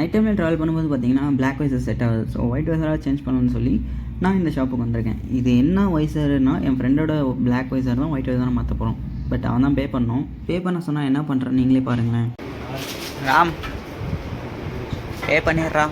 Night டைமில் travel பண்ணும்போது பார்த்தீங்கன்னா பிளாக் வைசர் செட் ஆகுது. ஸோ ஒயிட் வைசராக சேஞ்ச் பண்ணணும்னு சொல்லி நான் இந்த ஷாப்புக்கு வந்திருக்கேன். இது என்ன வைசர்னா என் ஃப்ரெண்டோட பிளாக் வைசர் தான் ஒயிட் வைசராக மாற்ற போகிறோம். பட் அவன் தான் பே பண்ண சொன்னால் என்ன பண்ணுறேன் நீங்களே பாருங்களேன். ராம் பே பண்ணிடுறா.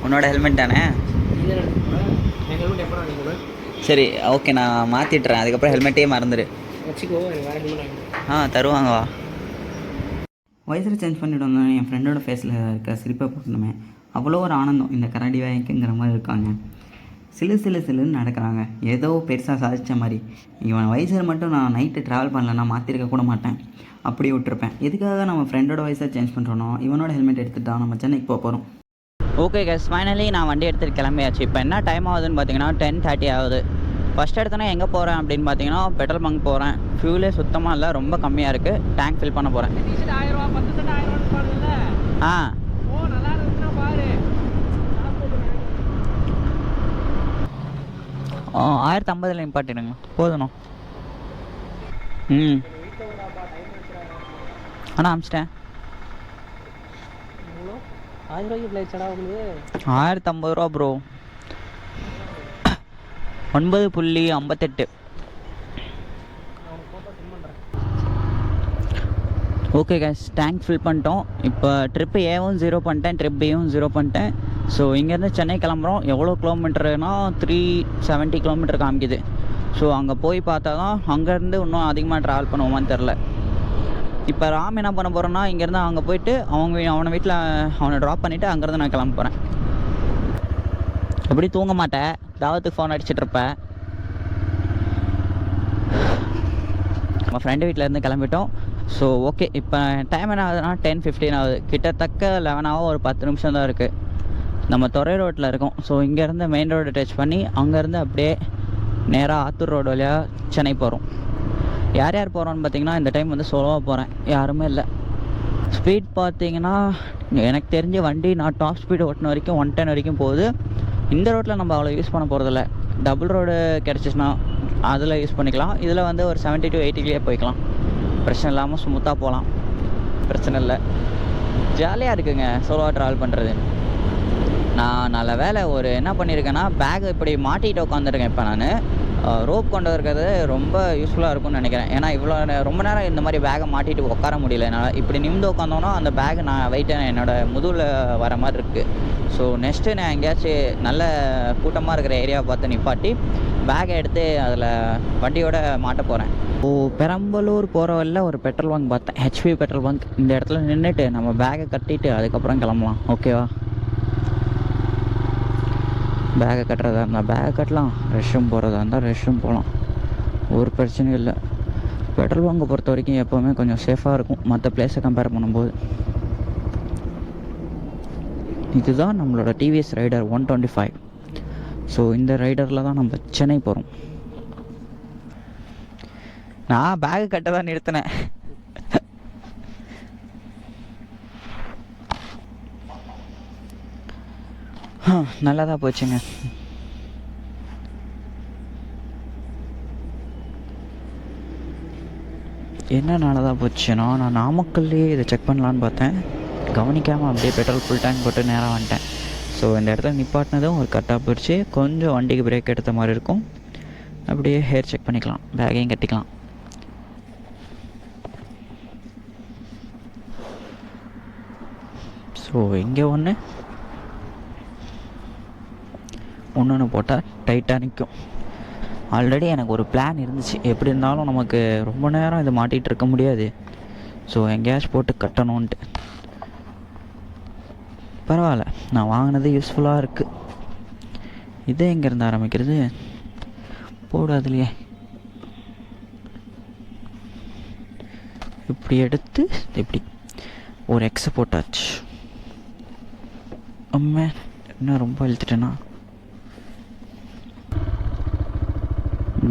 உன்னோட ஹெல்மெட் தானே? சரி ஓகே, நான் மாற்றிட்டுறேன். அதுக்கப்புறம் ஹெல்மெட்டே மறந்துடு. தருவாங்க வா. வைசரை சேஞ்ச் பண்ணிவிட்டு வந்தோம். என் ஃப்ரெண்டோட ஃபேஸில் இருக்க சிரிப்பை பார்க்கணுமே, அவ்வளோ ஒரு ஆனந்தம். இந்த கரடி வாய்க்குங்கிற மாதிரி இருக்காங்க. சிலுன்னு நடக்கிறாங்க, ஏதோ பெருசாக சாதித்த மாதிரி. இவன் வைசர் மட்டும் நான் நைட்டு ட்ராவல் பண்ணலன்னா மாற்றிருக்க கூட மாட்டேன், அப்படி விட்டுருப்பேன். எதுக்காக நம்ம ஃப்ரெண்டோட வைசர் சேஞ்ச் பண்ணுறோனோ இவனோட ஹெல்மெட் எடுத்துகிட்டு தான் நம்ம சென்னைக்கு போகிறோம். ஓகே கேஸ், ஃபைனலி நான் வண்டி எடுத்துகிட்டு கிளம்பியாச்சு. இப்போ என்ன டைம் ஆகுதுன்னு பார்த்தீங்கன்னா 10:30 ஆகுது. ஃபஸ்ட் எடுத்தோன்னா எங்கே போகிறேன் அப்படின்னு பார்த்தீங்கன்னா பெட்ரோல் பங்க் போகிறேன். ஃபியூலே சுத்தமாக இல்லை, ரொம்ப கம்மியாக இருக்குது. டேங்க் ஃபில் பண்ண போகிறேன். ஆ 1050 நிப்பாட்டிடுங்க போதும். ஆனால் அமிச்சிட்டேன். 1050 ரூபா bro. 9.58. Okay gas, tank fill பண்ணிட்டோம். இப்போ ட்ரிப்பு ஏவும் 0 பண்ணிட்டேன், ட்ரிப் பியும் 0 பண்ணிட்டேன். ஸோ இங்கேருந்து சென்னை கிளம்புறோம். எவ்வளோ கிலோமீட்டருனா 370 கிலோமீட்டர் காமிக்குது. ஸோ அங்கே போய் பார்த்தா தான் அங்கேருந்து இன்னும் அதிகமாக ட்ராவல் பண்ணுவோமான்னு தெரில. இப்போ ராம் என்ன பண்ண போகிறேன்னா, இங்கேருந்து அங்கே போயிட்டு அவனை வீட்டில் அவனை ட்ராப் பண்ணிவிட்டு அங்கேருந்து நான் கிளம்ப போகிறேன். எப்படி தூங்க மாட்டேன், தாவத்துக்கு ஃபோன் அடிச்சிட்ருப்பேன். நம்ம ஃப்ரெண்டு வீட்டிலேருந்து கிளம்பிட்டோம். ஸோ ஓகே, இப்போ டைம் என்ன ஆகுதுன்னா 10:15 ஆகுது. கிட்டத்தக்க 11 ஆகும். ஒரு 10 நிமிஷம் தான் இருக்குது. நம்ம துறை ரோட்டில் இருக்கோம். ஸோ இங்கேருந்து மெயின் ரோடு டச் பண்ணி அங்கேருந்து அப்படியே நேராக ஆத்தூர் ரோடு வழியாக சென்னை போகிறோம். யார் யார் போகிறோன்னு பார்த்தீங்கன்னா இந்த டைம் வந்து சோலோவாக போகிறேன், யாருமே இல்லை. ஸ்பீட் பார்த்தீங்கன்னா எனக்கு தெரிஞ்ச வண்டி நான் டாப் ஸ்பீடு ஓட்டின வரைக்கும் 110 வரைக்கும் போகுது. இந்த ரோட்டில் நம்ம அவ்வளோ யூஸ் பண்ண போகிறதில்ல. டபுள் ரோடு கிடச்சிச்சின்னா அதில் யூஸ் பண்ணிக்கலாம். இதில் வந்து ஒரு 70 to 80 போய்க்கலாம். பிரச்சனை இல்லாமல் ஸ்மூத்தாக போகலாம், பிரச்சனை இல்லை. ஜாலியாக இருக்குங்க சோலோவாக ட்ராவல் பண்ணுறது. நான் நல்ல வேலை ஒரு என்ன பண்ணியிருக்கேன்னா, பேக் இப்படி மாட்டிகிட்டு உட்காந்துருக்கேன். இப்போ நான் ரோப் கொண்டு இருக்கிறது ரொம்ப யூஸ்ஃபுல்லாக இருக்கும்னு நினைக்கிறேன். ஏன்னா இவ்வளோ ரொம்ப நேரம் இந்த மாதிரி பேக்கை மாட்டிட்டு உட்கார முடியல என்னால். இப்படி நிமிந்து உட்காந்தோன்னா அந்த பேக் நான் வெயிட்டை என்னோடய முதுகில் வர மாதிரி இருக்குது. ஸோ நெக்ஸ்ட்டு நான் எங்கேயாச்சும் நல்ல கூட்டமாக இருக்கிற ஏரியாவை பார்த்து நிப்பாட்டி பேக்கை எடுத்து அதில் வண்டியோட மாட்ட போகிறேன். பெரம்பலூர் போகிற வழியில் ஒரு பெட்ரோல் பங்க் பார்த்தேன், ஹெச்பி பெட்ரோல் பங்க். இந்த இடத்துல நின்றுட்டு நம்ம பேக்கை கட்டிட்டு அதுக்கப்புறம் கிளம்பலாம். ஓகேவா? பேக்கை கட்டுறதா இருந்தால் பேக்கை கட்டலாம், ரெஸ்ட் ரூம் போகிறதா இருந்தால் ரெஸ்ட் ரூம் போகலாம், ஒரு பிரச்சனையும் இல்லை. பெட்ரோல் பங்கை பொறுத்த வரைக்கும் எப்போவுமே கொஞ்சம் சேஃபாக இருக்கும் மற்ற பிளேஸை கம்பேர் பண்ணும்போது. இதுதான் நம்மளோட டிவிஎஸ் ரைடர் 125. ஸோ இந்த ரைடரில் தான் நம்ம சென்னை போகிறோம். நான் பேக்கை கட்ட தான் நிறுத்தினேன். நல்லதாக போச்சுங்க. என்ன நல்லதாக போச்சுன்னா, நான் நாமக்கல்லே இதை செக் பண்ணலான்னு பார்த்தேன், கவனிக்காமல் அப்படியே பெட்ரோல் ஃபுல் டேங்க் போட்டு நேராக வந்துட்டேன். ஸோ இந்த இடத்துல நிப்பாட்டினதும் ஒரு கரெக்டாக போயிடுச்சு. கொஞ்சம் வண்டிக்கு பிரேக் எடுத்த மாதிரி இருக்கும். அப்படியே ஹேர் செக் பண்ணிக்கலாம், பேக்கையும் கட்டிக்கலாம். ஸோ இங்கே ஒன்று போட்டால் டைட்டாக நிற்கும். ஆல்ரெடி எனக்கு ஒரு பிளான் இருந்துச்சு, எப்படி இருந்தாலும் நமக்கு ரொம்ப நேரம் இதை மாட்டிகிட்டு இருக்க முடியாது. ஸோ எங்கேயாச்சும் போட்டு கட்டணுன்ட்டு. பரவாயில்ல, நான் வாங்கினது யூஸ்ஃபுல்லாக இருக்குது. இதே எங்கேருந்து ஆரம்பிக்கிறது போடாதுலையே. இப்படி எடுத்து இப்படி ஒரு எக்ஸை போட்டாச்சு. அம்மே இன்னும் ரொம்ப இழுத்துட்டேன்னா.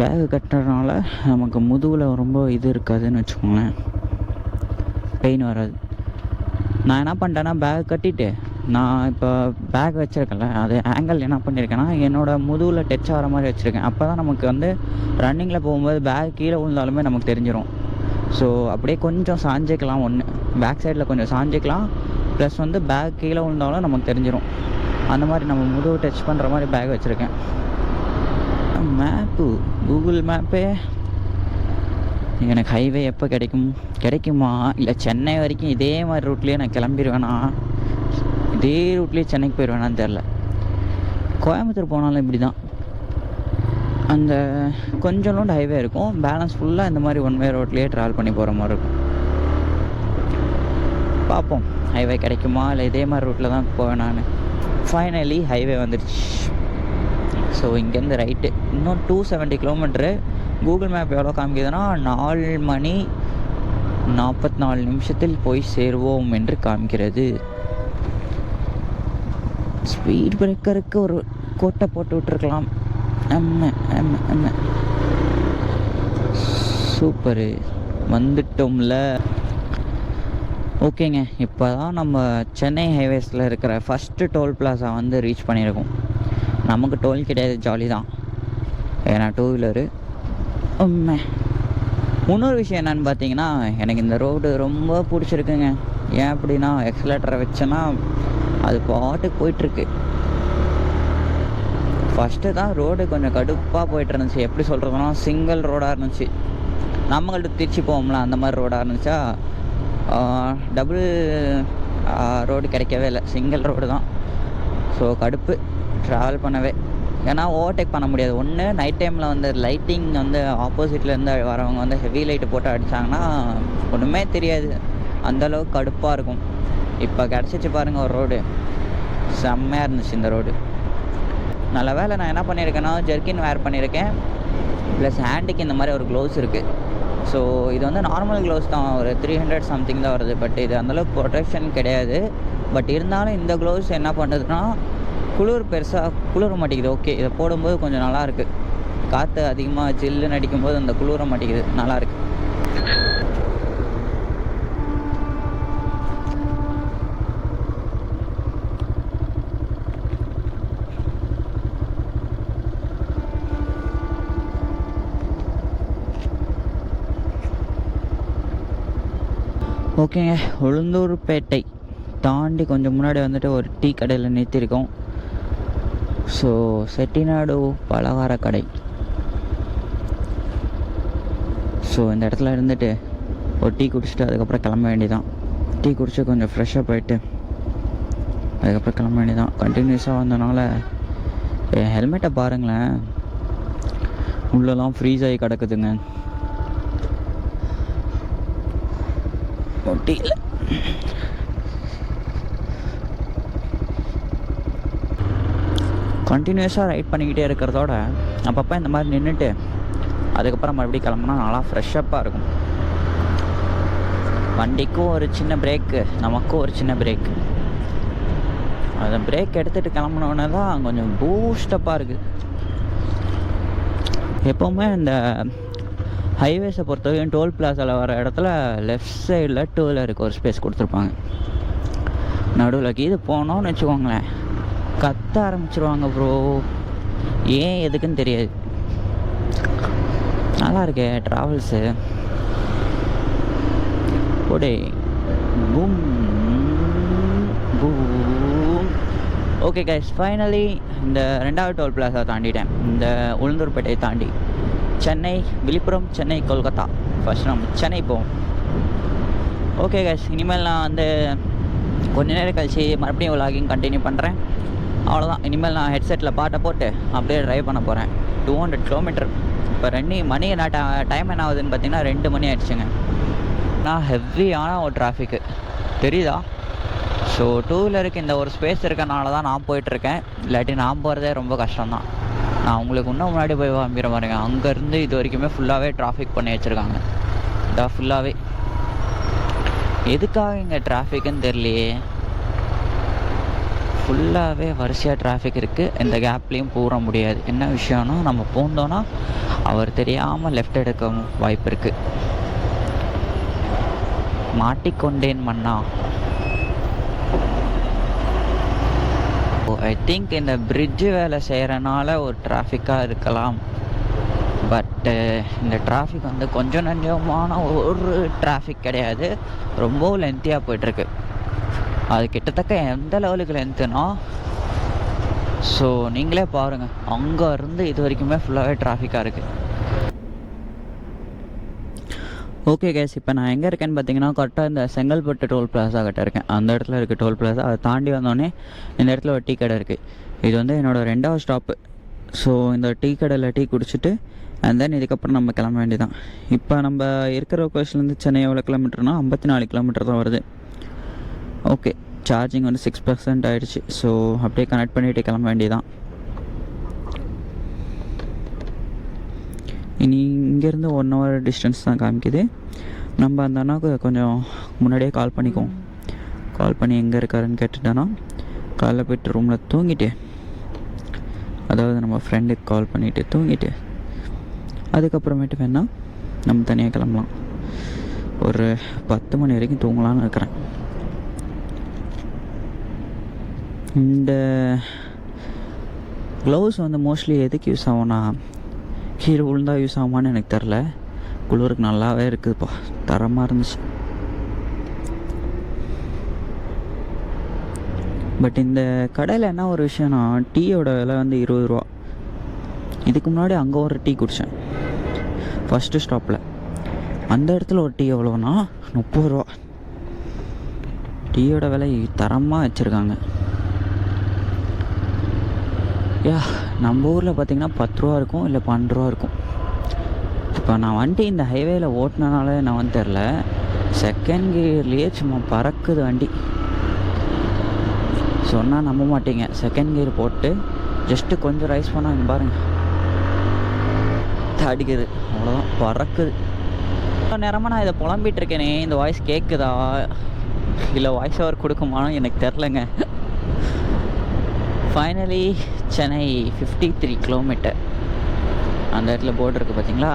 பேகு கட்டுறதுனால நமக்கு முதுகில் ரொம்ப இது இருக்காதுன்னு வச்சுக்கோங்களேன், பெயின் வராது. நான் என்ன பண்ணிட்டேன்னா, பேக் கட்டிட்டு நான் இப்போ பேக் வச்சுருக்கேன்ல, அது ஆங்கிள் என்ன பண்ணியிருக்கேன்னா என்னோடய முதுகில் டச் ஆகிற மாதிரி வச்சுருக்கேன். அப்போ தான் நமக்கு வந்து ரன்னிங்கில் போகும்போது பேக் கீழே விழுந்தாலுமே நமக்கு தெரிஞ்சிடும். ஸோ அப்படியே கொஞ்சம் சாஞ்சிக்கலாம், ஒன்று பேக் சைடில் கொஞ்சம் சாஞ்சிக்கலாம், ப்ளஸ் வந்து பேக் கீழே விழுந்தாலும் நமக்கு தெரிஞ்சிடும். அந்த மாதிரி நம்ம முதுகு டச் பண்ணுற மாதிரி பேக் வச்சுருக்கேன். மேப்பு, கூகுள் மேப்பே எனக்கு ஹைவே எப்போ கிடைக்குமா, இல்லை சென்னை வரைக்கும் இதே மாதிரி ரூட்லேயே நான் கிளம்பிடுவேனா, இதே ரூட்லேயே சென்னைக்கு போயிடுவேனான்னு தெரில. கோயம்புத்தூர் போனாலும் இப்படி தான், அந்த கொஞ்சோண்டு ஹைவே இருக்கும், பேலன்ஸ் ஃபுல்லாக இந்த மாதிரி ஒன் வே ரோட்லேயே ட்ராவல் பண்ணி போகிற மாதிரி இருக்கும். பார்ப்போம் ஹைவே கிடைக்குமா, இல்லை இதே மாதிரி ரூட்டில் தான் போவேன் நான். ஃபைனலி ஹைவே வந்துடுச்சு. ஸோ இங்கேருந்து ரைட்டு இன்னும் 270 கிலோமீட்ரு. கூகுள் மேப் எவ்வளோ காமிக்குதுன்னா 4 மணி 44 நிமிஷத்தில் போய் சேருவோம் என்று காமிக்கிறது. ஸ்பீட் பிரேக்கருக்கு ஒரு கோட்டை போட்டு விட்டுருக்கலாம். சூப்பரு, வந்துட்டோம்ல. ஓகேங்க, இப்போ தான் நம்ம சென்னை ஹைவேஸில் இருக்கிற ஃபஸ்ட்டு டோல் பிளாஸா வந்து ரீச் பண்ணியிருக்கோம். நமக்கு டோல் கிடையாது, ஜாலி தான், ஏன்னா 2 வீலரு. இன்னொரு விஷயம் என்னென்னு பார்த்தீங்கன்னா, எனக்கு இந்த ரோடு ரொம்ப பிடிச்சிருக்குங்க. ஏன் அப்படின்னா, எக்ஸலேட்டரை வச்சேன்னா அது பாட்டுக்கு போயிட்டுருக்கு. ஃபஸ்ட்டு தான் ரோடு கொஞ்சம் கடுப்பாக போயிட்டு இருந்துச்சு. எப்படி சொல்கிறதுனா, சிங்கிள் ரோடாக இருந்துச்சு. நம்மள்கிட்ட திருச்சி போவோம்ல, அந்த மாதிரி ரோடாக இருந்துச்சா. டபுள் ரோடு கிடைக்கவே இல்லை, சிங்கிள் ரோடு தான். ஸோ கடுப்பு ட்ராவல் பண்ணவே. ஏன்னா ஓவர்டேக் பண்ண முடியாது. ஒன்று நைட் டைமில் வந்து லைட்டிங் வந்து ஆப்போசிட்லேருந்து வரவங்க வந்து ஹெவி லைட்டு போட்டு அடித்தாங்கன்னா ஒன்றுமே தெரியாது, அந்தளவுக்கு கடுப்பாக இருக்கும். இப்போ கிடச்சிச்சு பாருங்கள் ஒரு ரோடு, செம்மையாக இருந்துச்சு இந்த ரோடு. நல்ல வேலை நான் என்ன பண்ணியிருக்கேன்னா, ஜெர்கின் வேர் பண்ணியிருக்கேன், ப்ளஸ் ஹேண்டுக்கு இந்த மாதிரி ஒரு க்ளவுஸ் இருக்குது. ஸோ இது வந்து நார்மல் க்ளவுஸ் தான், ஒரு 300 சம்திங் தான் வருது. பட் இது அந்தளவுக்கு ப்ரொடெக்ஷன் கிடையாது. பட் இருந்தாலும் இந்த க்ளவுஸ் என்ன பண்ணுறதுன்னா, பெருசாக குளிர மாட்டேங்குது. ஓகே, இதை போடும்போது கொஞ்சம் நல்லாயிருக்கு. காற்று அதிகமாக ஜில்லுன்னு அடிக்கும்போது அந்த குளிர மாட்டேங்குது, நல்லாயிருக்கு. ஓகேங்க, உளுந்தூர்பேட்டை தாண்டி கொஞ்சம் முன்னாடி வந்துட்டு ஒரு டீ கடையில் நிறுத்தியிருக்கோம். ஸோ செட்டிநாடு பலகார கடை. ஸோ இந்த இடத்துல இருந்துட்டு ஒரு டீ குடிச்சிட்டு அதுக்கப்புறம் கிளம்ப வேண்டியதான். டீ குடிச்சு கொஞ்சம் ஃப்ரெஷ்ஷாக போயிட்டு அதுக்கப்புறம் கிளம்ப வேண்டியதான். கண்டினியூஸாக வந்தனால என் ஹெல்மெட்டை பாருங்களேன், உள்ளெல்லாம் ஃப்ரீஸ் ஆகி கிடக்குதுங்க. ஒட்டியில் கண்டினியூஸாக ரைட் பண்ணிக்கிட்டே இருக்கிறதோட அப்பப்போ இந்த மாதிரி நின்றுட்டு அதுக்கப்புறம் மறுபடியும் கிளம்புனா நல்லா ஃப்ரெஷ்ஷப்பாக இருக்கும். வண்டிக்கும் ஒரு சின்ன பிரேக்கு, நமக்கும் ஒரு சின்ன பிரேக்கு. அதை பிரேக் எடுத்துகிட்டு கிளம்புனோடனே தான் கொஞ்சம் பூஸ்டப்பாக இருக்குது. எப்போவுமே இந்த ஹைவேஸை பொறுத்தவரைக்கும் டோல் பிளாஸாவில் வர இடத்துல லெஃப்ட் சைடில் 2 வீலருக்கு ஒரு ஸ்பேஸ் கொடுத்துருப்பாங்க. நடுவில் இது போனோன்னு வச்சுக்கோங்களேன், கத்த ஆரம்பிச்சிருவாங்க ப்ரோ. ஏன் எதுக்குன்னு தெரியாது. நல்லா இருக்கே ட்ராவல்ஸு. ஓடே boom boom. Okay guys, finally இந்த 2வது டோல் பிளாஸா தாண்டிட்டேன். இந்த உளுந்தூர்பேட்டையை தாண்டி சென்னை, விழுப்புரம், சென்னை, கொல்கத்தா. ஃபஸ்ட் நம்ம சென்னை போவோம். ஓகே கைஸ், இனிமேல் நான் வந்து கொஞ்ச நேரம் கழிச்சு மறுபடியும் விலாகிங் கண்டினியூ பண்ணுறேன். அவ்வளோதான். இனிமேல் நான் ஹெட்செட்டில் பாட்டை போட்டு அப்படியே ட்ரைவ் பண்ண போகிறேன். 200 கிலோமீட்டர். இப்போ 2 மணி என்ன டைம் என்ன ஆகுதுன்னு பார்த்தீங்கன்னா 2 மணி ஆயிடுச்சுங்க. நான் ஹெவியான ஒரு டிராஃபிக்கு தெரியுதா. ஸோ 2 வீலருக்கு இந்த ஒரு ஸ்பேஸ் இருக்கனால தான் நான் போயிட்டுருக்கேன். இல்லாட்டி நான் போகிறதே ரொம்ப கஷ்டம்தான். நான் உங்களுக்கு இன்னும் முன்னாடி போய் வாம்பிடுற பாருங்க, அங்கேருந்து இது வரைக்குமே ஃபுல்லாகவே டிராஃபிக் பண்ணி வச்சுருக்காங்க. இதான் ஃபுல்லாகவே. எதுக்காக இங்கே டிராஃபிக்குன்னு தெரியலையே, ஃபுல்லாகவே வரிசையாக டிராஃபிக் இருக்குது. இந்த கேப்லேயும் போக முடியாது. என்ன விஷயம்னா, நம்ம போந்தோன்னா அவர் தெரியாமல் லெஃப்ட் எடுக்க வாய்ப்பு இருக்குது. மாட்டிக்கொண்டேன் மண்ணா. ஐ திங்க் இந்த பிரிட்ஜு வேலை செய்கிறனால ஒரு டிராஃபிக்காக இருக்கலாம். பட்டு இந்த டிராஃபிக் வந்து கொஞ்சம் நஞ்சமான ஒரு டிராஃபிக் கிடையாது, ரொம்ப லென்த்தியாக போயிட்டுருக்கு. அது கிட்டத்தட்ட எந்த லெவலுக்கு லென்த்துனா, ஸோ நீங்களே பாருங்கள், அங்கே இருந்து இது வரைக்குமே ஃபுல்லாகவே டிராஃபிக்காக இருக்குது. ஓகே கேஸ், இப்போ நான் எங்கே இருக்கேன்னு பார்த்தீங்கன்னா கரெக்டாக இந்த செங்கல்பட்டு டோல் பிளாஸா கிட்ட இருக்கேன். அந்த இடத்துல இருக்குது டோல் பிளாஸா. அதை தாண்டி வந்தோடனே இந்த இடத்துல ஒரு டீ கடை இருக்குது. இது வந்து என்னோடய 2வது ஸ்டாப்பு. ஸோ இந்த டீ கடையில் டீ குடிச்சிட்டு அண்ட் தென் இதுக்கப்புறம் நம்ம கிளம்ப வேண்டியதான். இப்போ நம்ம இருக்கிற லொக்கேஷன்லேருந்து சென்னை எவ்வளோ கிலோமீட்டர்னா 54 கிலோமீட்டர் தான் வருது. ஓகே, சார்ஜிங் வந்து 6% ஆகிடுச்சு. ஸோ அப்படியே கனெக்ட் பண்ணிவிட்டு கிளம்ப வேண்டியதான். இனி இங்கேருந்து 1 hour டிஸ்டன்ஸ் தான் காமிக்குது. நம்ம அந்த அண்ணாவுக்கு கொஞ்சம் முன்னாடியே கால் பண்ணிக்குவோம். கால் பண்ணி எங்கே இருக்காருன்னு கேட்டுட்டோன்னா காலைல போய்ட்டு ரூமில் தூங்கிட்டு, அதாவது நம்ம ஃப்ரெண்டுக்கு கால் பண்ணிவிட்டு தூங்கிட்டு அதுக்கப்புறமேட்டு வேணால் நம்ம தனியாக கிளம்பலாம். ஒரு 10 மணி வரைக்கும் தூங்கலான்னு இருக்கிறேன். இந்த க்ளவுஸ் வந்து மோஸ்ட்லி எதுக்கு யூஸ் ஆகும்னா, கீழே விழுந்தா யூஸ் ஆகுமான்னு எனக்கு தெரில. குளிருக்கு நல்லாவே இருக்குதுப்பா, தரமாக இருந்துச்சு. பட் இந்த கடையில் என்ன ஒரு விஷயம்னா, டீயோட விலை வந்து 20 ரூபா. இதுக்கு முன்னாடி அங்கே ஒரு டீ குடித்தேன் ஃபஸ்ட்டு ஸ்டாப்பில். அந்த இடத்துல ஒரு டீ எவ்வளோனா 30 ரூபா. டீயோட விலை தரமாக வச்சுருக்காங்க. நம்ம ஊரில் பார்த்திங்கன்னா 10 ரூபா இருக்கும், இல்லை 12 ரூபா இருக்கும். இப்போ நான் வண்டி இந்த ஹைவேயில் ஓட்டினால நான் வந்து தெரில, செகண்ட் கியர்லேயே சும்மா பறக்குது வண்டி. சொன்னால் நம்ப மாட்டீங்க, செகண்ட் கியர் போட்டு ஜஸ்ட்டு கொஞ்சம் ரைஸ் பண்ணால் இங்கே பாருங்கள் அடிக்குது, அவ்வளோதான், பறக்குது. இவ்வளோ நேரமாக நான் இதை புலம்பிகிட்டு இருக்கேனே, இந்த வாய்ஸ் கேட்குதா இல்லை வாய்ஸ் ஓவர் கொடுக்குமான்னு எனக்கு தெரிலங்க. Finally Chennai 53 kilometre. அந்த இடத்துல போர்டு இருக்குது பார்த்தீங்களா?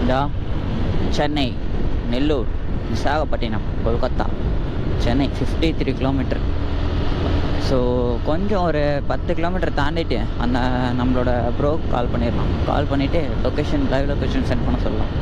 இதா சென்னை, நெல்லூர், விசாகப்பட்டினம், கொல்கத்தா, சென்னை 53 கிலோமீட்டர். ஸோ கொஞ்சம் ஒரு 10 கிலோமீட்டர் தாண்டிட்டு அந்த நம்மளோட ப்ரோக்கு கால் பண்ணிடலாம். கால் பண்ணிவிட்டு லொக்கேஷன், லைவ் லொக்கேஷன் சென்ட் பண்ண சொல்லலாம்.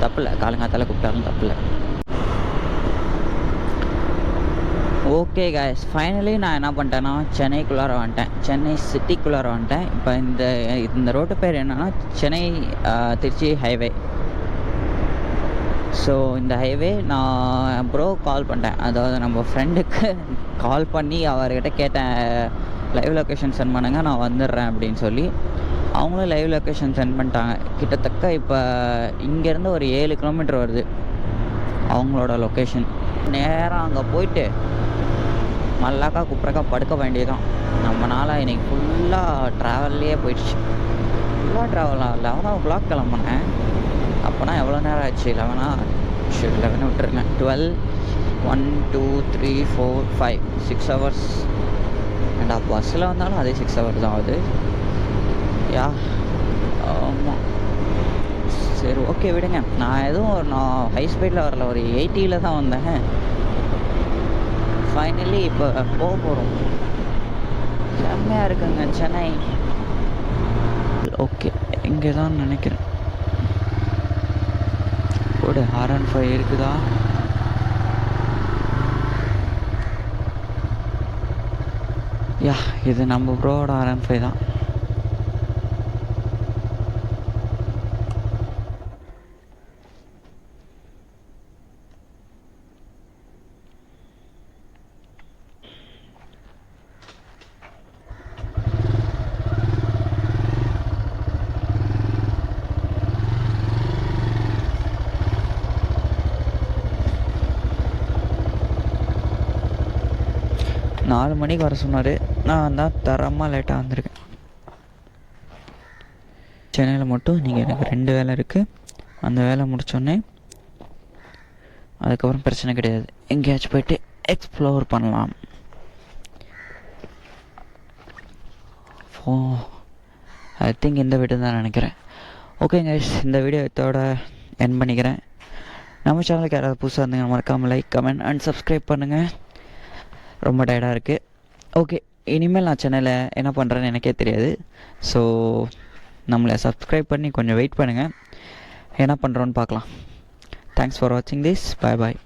தப்பில்லை, காலங்காத்தால கூப்பிட்டாலும் தப்பில்லை. ஓகே காய்ஸ், ஃபைனலி நான் என்ன பண்ணிட்டேன்னா சென்னைக்குள்ளார வந்துட்டேன். சென்னை சிட்டிக்குள்ளார வந்துட்டேன். இப்போ இந்த ரோட்டு பேர் என்னென்னா சென்னை திருச்சி ஹைவே. ஸோ இந்த ஹைவே நான் ப்ரோ கால் பண்ணிட்டேன், அதாவது நம்ம ஃப்ரெண்டுக்கு கால் பண்ணி அவர்கிட்ட கேட்டேன், லைவ் லொக்கேஷன் சென்ட் பண்ணுங்க, நான் வந்துடுறேன் அப்படின்னு சொல்லி. அவங்களும் லைவ் லொக்கேஷன் சென்ட் பண்ணிட்டாங்க. கிட்டத்தட்ட இப்போ இங்கேருந்து ஒரு 7 கிலோமீட்டர் வருது அவங்களோட லொக்கேஷன். நேராக அங்கே போயிட்டு மல்லாக்கா குப்புறக்கா படுக்க வேண்டியதான். நம்மளால் இன்றைக்கி ஃபுல்லாக ட்ராவல்லையே போயிடுச்சு. ஃபுல்லாக ட்ராவலாக 11 o'clock கிளம்புனேன். அப்போனா எவ்வளோ நேரம் ஆச்சு? 11 விட்டுருங்க. 12, 1, 2, 3, 4, 5, 6 hours. அண்ட் பஸ்ஸில் வந்தாலும் அதே 6 hours தான் ஆகுது. ஆமாம், சரி ஓகே விடுங்க. நான் ஹை ஸ்பீடில் வரல, ஒரு 80 தான் வந்தேன். ஃபைனலி இப்போ போக போகிறோம். செம்மையாக இருக்குங்க சென்னை. ஓகே, இங்கே தான் நினைக்கிறேன். ஒரு R15 இருக்குதா? இது நம்ம ப்ரோவோட R15 தான். நாலு மணிக்கு வர சொன்னார். நான் தான் தரமாக லேட்டாக வந்திருக்கேன். சென்னையில் மட்டும் நீங்கள் எனக்கு 2 வேலை இருக்குது. அந்த வேலை முடித்தோடனே அதுக்கப்புறம் பிரச்சனை கிடையாது, எங்கேயாச்சும் போய்ட்டு எக்ஸ்ப்ளோர் பண்ணலாம். ஐ திங்க் இந்த வீடு தான் நினைக்கிறேன். ஓகேங்க, இந்த வீடியோ இதோட என் பண்ணிக்கிறேன். நம்ம சேனலுக்கு யாராவது புதுசாக இருந்தீங்க மறக்காமல் லைக், கமெண்ட் அண்ட் சப்ஸ்கிரைப் பண்ணுங்கள். ரொம்ப டயர்டாக இருக்குது. ஓகே, இனிமேல் நான் சேனலை என்ன பண்ணுறேன்னு எனக்கே தெரியாது. ஸோ நம்மளை சப்ஸ்கிரைப் பண்ணி கொஞ்சம் வெயிட் பண்ணுங்கள், என்ன பண்ணுறோன்னு பார்க்கலாம். தேங்க்ஸ் ஃபார் வாட்சிங் திஸ். பாய் பாய்.